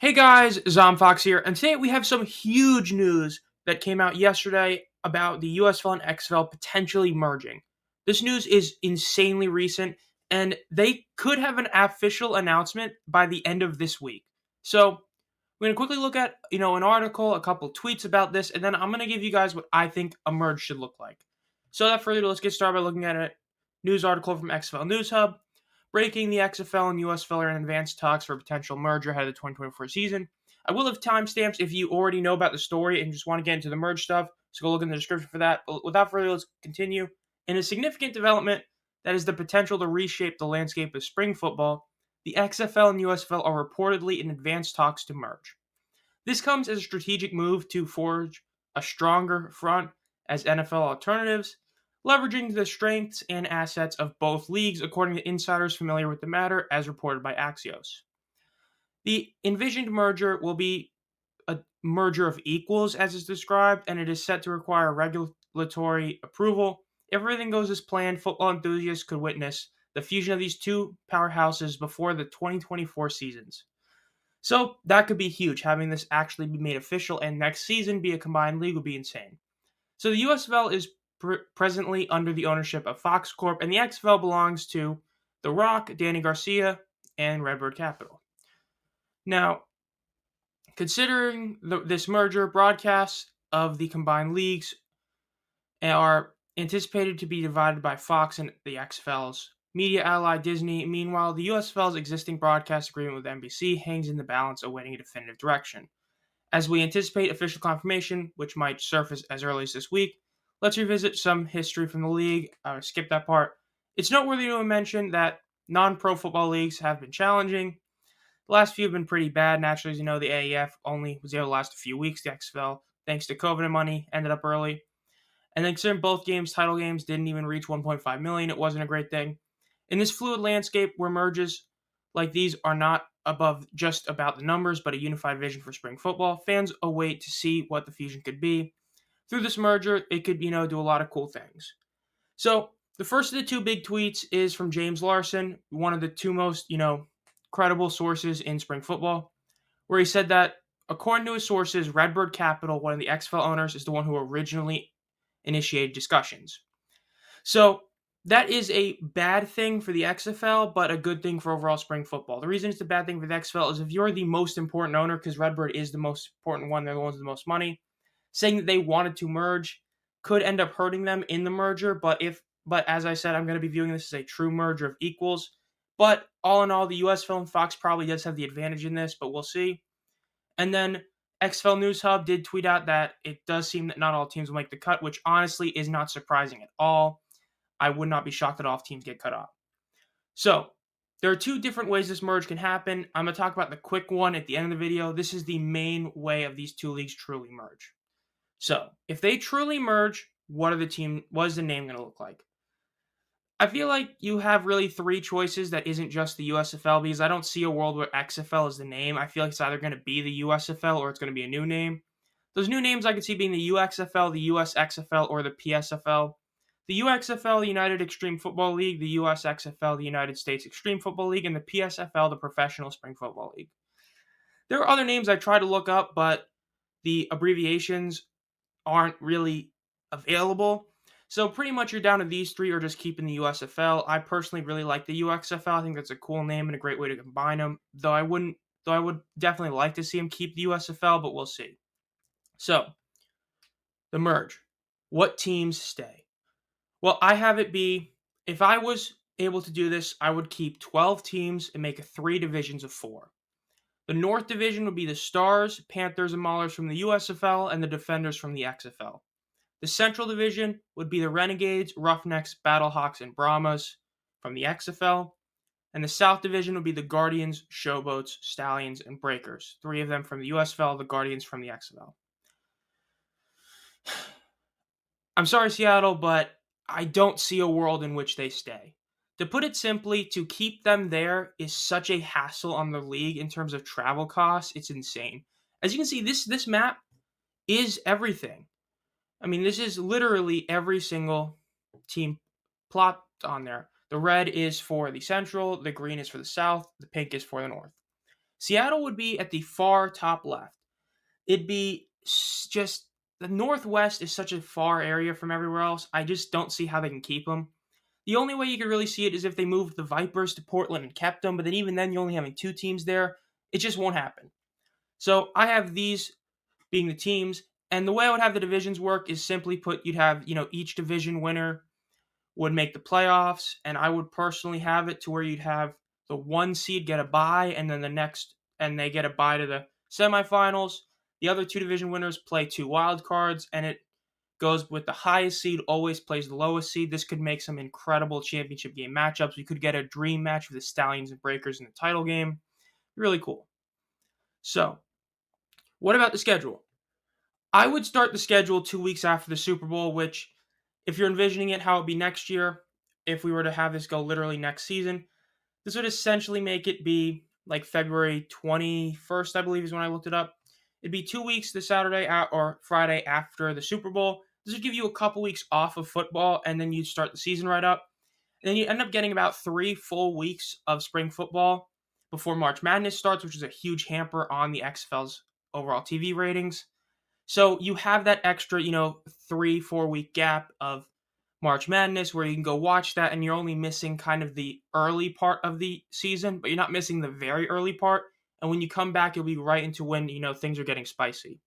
Hey guys, Zomfox here, and today we have some huge news that came out yesterday about the USFL and XFL potentially merging. This news is insanely recent, and they could have an official announcement by the end of this week. So we're gonna quickly look at an article, a couple tweets about this, and then I'm gonna give you guys what I think a merge should look like. So without further ado, let's get started by looking at a news article from XFL News Hub. Breaking: the XFL and USFL are in advanced talks for a potential merger ahead of the 2024 season. I will have timestamps if you already know about the story and just want to get into the merge stuff, so go look in the description for that. But without further ado, let's continue. In a significant development that has the potential to reshape the landscape of spring football, the XFL and USFL are reportedly in advanced talks to merge. This comes as a strategic move to forge a stronger front as NFL alternatives, leveraging the strengths and assets of both leagues, according to insiders familiar with the matter, as reported by Axios. The envisioned merger will be a merger of equals, as is described, and it is set to require regulatory approval. If everything goes as planned, football enthusiasts could witness the fusion of these two powerhouses before the 2024 seasons. So that could be huge. Having this actually be made official and next season be a combined league would be insane. So the USFL is presently under the ownership of Fox Corp, and the XFL belongs to The Rock, Danny Garcia, and Redbird Capital. Now, considering this merger, broadcasts of the combined leagues are anticipated to be divided by Fox and the XFL's media ally Disney. Meanwhile, the USFL's existing broadcast agreement with NBC hangs in the balance, awaiting a definitive direction. As we anticipate official confirmation, which might surface as early as this week, let's revisit some history from the league. Skip that part. It's noteworthy to mention that non-pro football leagues have been challenging. The last few have been pretty bad. Naturally, as you know, the AAF only was able to last a few weeks. The XFL, thanks to COVID and money, ended up early. And then considering both games, title games, didn't even reach 1.5 million, it wasn't a great thing. In this fluid landscape where merges like these are not just about the numbers, but a unified vision for spring football, fans await to see what the fusion could be. Through this merger, it could, do a lot of cool things. So the first of the two big tweets is from James Larson, one of the two most, credible sources in spring football, where he said that according to his sources, Redbird Capital, one of the XFL owners, is the one who originally initiated discussions. So that is a bad thing for the XFL, but a good thing for overall spring football. The reason it's a bad thing for the XFL is if you're the most important owner, because Redbird is the most important one, they're the ones with the most money, saying that they wanted to merge could end up hurting them in the merger. But as I said, I'm going to be viewing this as a true merger of equals. But all in all, the USFL and Fox probably does have the advantage in this, but we'll see. And then XFL News Hub did tweet out that it does seem that not all teams will make the cut, which honestly is not surprising at all. I would not be shocked at all if teams get cut off. So, there are two different ways this merge can happen. I'm going to talk about the quick one at the end of the video. This is the main way of these two leagues truly merge. So, if they truly merge, what is the name going to look like? I feel like you have really three choices that isn't just the USFL, because I don't see a world where XFL is the name. I feel like it's either going to be the USFL or it's going to be a new name. Those new names I could see being the UXFL, the USXFL, or the PSFL. The UXFL, the United Extreme Football League, the USXFL, the United States Extreme Football League, and the PSFL, the Professional Spring Football League. There are other names I tried to look up, but the abbreviations aren't really available. So pretty much you're down to these three or just keeping the USFL. I personally really like the UXFL. I think that's a cool name and a great way to combine them. Though I would definitely like to see them keep the USFL, but we'll see. So, the merge. What teams stay? Well, I have it be, if I was able to do this, I would keep 12 teams and make 3 divisions of 4. The North Division would be the Stars, Panthers, and Maulers from the USFL, and the Defenders from the XFL. The Central Division would be the Renegades, Roughnecks, Battlehawks, and Brahmas from the XFL. And the South Division would be the Guardians, Showboats, Stallions, and Breakers. 3 of them from the USFL, the Guardians from the XFL. I'm sorry, Seattle, but I don't see a world in which they stay. To put it simply, to keep them there is such a hassle on the league in terms of travel costs. It's insane. As you can see, this map is everything. I mean, this is literally every single team plot on there. The red is for the Central, the green is for the South, the pink is for the North. Seattle would be at the far top left. It'd be just the Northwest is such a far area from everywhere else. I just don't see how they can keep them. The only way you could really see it is if they moved the Vipers to Portland and kept them, but then even then, you're only having two teams there. It just won't happen. So I have these being the teams, and the way I would have the divisions work is simply put, you'd have, each division winner would make the playoffs, and I would personally have it to where you'd have the one seed get a bye, and then and they get a bye to the semifinals. The other two division winners play two wild cards, and it goes with the highest seed always plays the lowest seed. This could make some incredible championship game matchups. We could get a dream match with the Stallions and Breakers in the title game. Really cool. So, what about the schedule? I would start the schedule 2 weeks after the Super Bowl, which, if you're envisioning it how it'd be next year, if we were to have this go literally next season, this would essentially make it be like February 21st, I believe is when I looked it up. It'd be 2 weeks the Saturday or Friday after the Super Bowl. This would give you a couple weeks off of football, and then you'd start the season right up. And then you end up getting about 3 full weeks of spring football before March Madness starts, which is a huge hamper on the XFL's overall TV ratings. So you have that extra, 3-4 week gap of March Madness where you can go watch that, and you're only missing kind of the early part of the season, but you're not missing the very early part. And when you come back, you'll be right into when, things are getting spicy.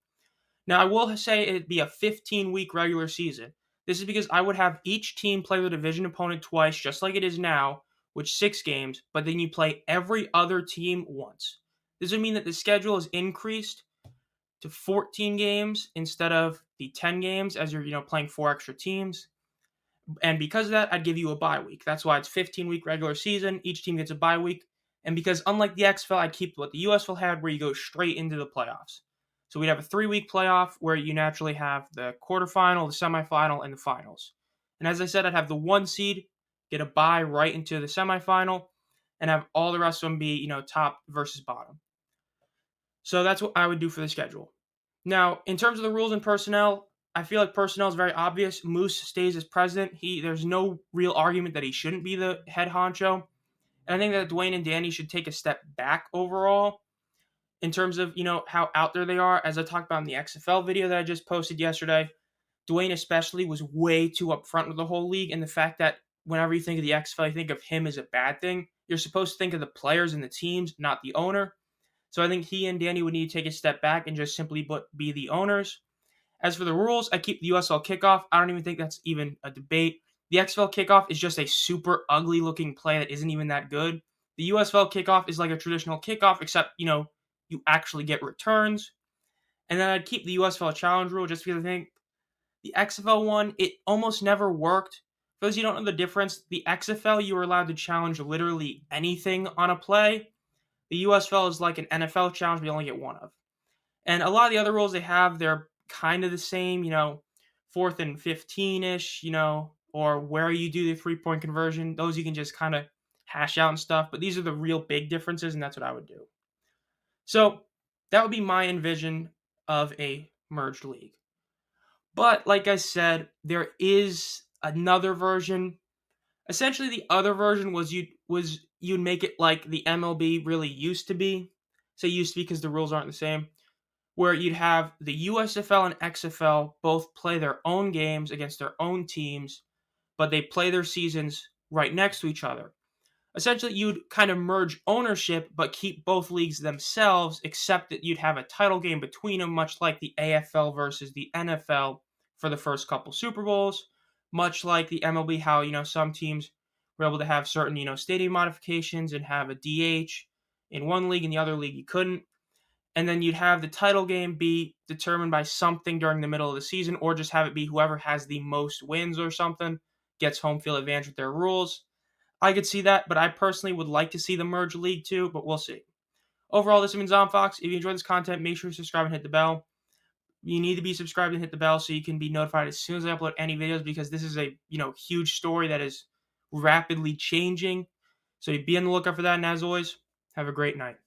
Now, I will say it'd be a 15-week regular season. This is because I would have each team play the division opponent twice, just like it is now, which 6 games, but then you play every other team once. This would mean that the schedule is increased to 14 games instead of the 10 games as you're, playing 4 extra teams. And because of that, I'd give you a bye week. That's why it's 15-week regular season. Each team gets a bye week. And because unlike the XFL, I'd keep what the USFL had where you go straight into the playoffs. So we'd have a 3-week playoff where you naturally have the quarterfinal, the semifinal, and the finals. And as I said, I'd have the 1 seed get a bye right into the semifinal and have all the rest of them be, top versus bottom. So that's what I would do for the schedule. Now, in terms of the rules and personnel, I feel like personnel is very obvious. Moose stays as president. There's no real argument that he shouldn't be the head honcho. And I think that Dwayne and Danny should take a step back overall in terms of, how out there they are. As I talked about in the XFL video that I just posted yesterday, Dwayne especially was way too upfront with the whole league, and the fact that whenever you think of the XFL, you think of him as a bad thing. You're supposed to think of the players and the teams, not the owner. So I think he and Danny would need to take a step back and just simply be the owners. As for the rules, I keep the USFL kickoff. I don't even think that's even a debate. The XFL kickoff is just a super ugly looking play that isn't even that good. The USFL kickoff is like a traditional kickoff, except, you actually get returns. And then I'd keep the USFL challenge rule just because I think the XFL one, it almost never worked. For those of you who don't know the difference, the XFL, you were allowed to challenge literally anything on a play. The USFL is like an NFL challenge, we only get one of. And a lot of the other rules they have, they're kind of the same, 4th and 15-ish, or where you do the 3-point conversion. Those you can just kind of hash out and stuff. But these are the real big differences, and that's what I would do. So that would be my envision of a merged league. But like I said, there is another version. Essentially, the other version was you'd make it like the MLB really used to be. Say used to be because the rules aren't the same. Where you'd have the USFL and XFL both play their own games against their own teams, but they play their seasons right next to each other. Essentially, you'd kind of merge ownership, but keep both leagues themselves, except that you'd have a title game between them, much like the AFL versus the NFL for the first couple Super Bowls, much like the MLB, how, some teams were able to have certain, stadium modifications and have a DH in one league, and the other league you couldn't. And then you'd have the title game be determined by something during the middle of the season, or just have it be whoever has the most wins or something gets home field advantage with their rules. I could see that, but I personally would like to see the merge league too, but we'll see. Overall, this has been ZomFox. If you enjoyed this content, make sure to subscribe and hit the bell. You need to be subscribed and hit the bell so you can be notified as soon as I upload any videos, because this is a huge story that is rapidly changing. So be on the lookout for that, and as always, have a great night.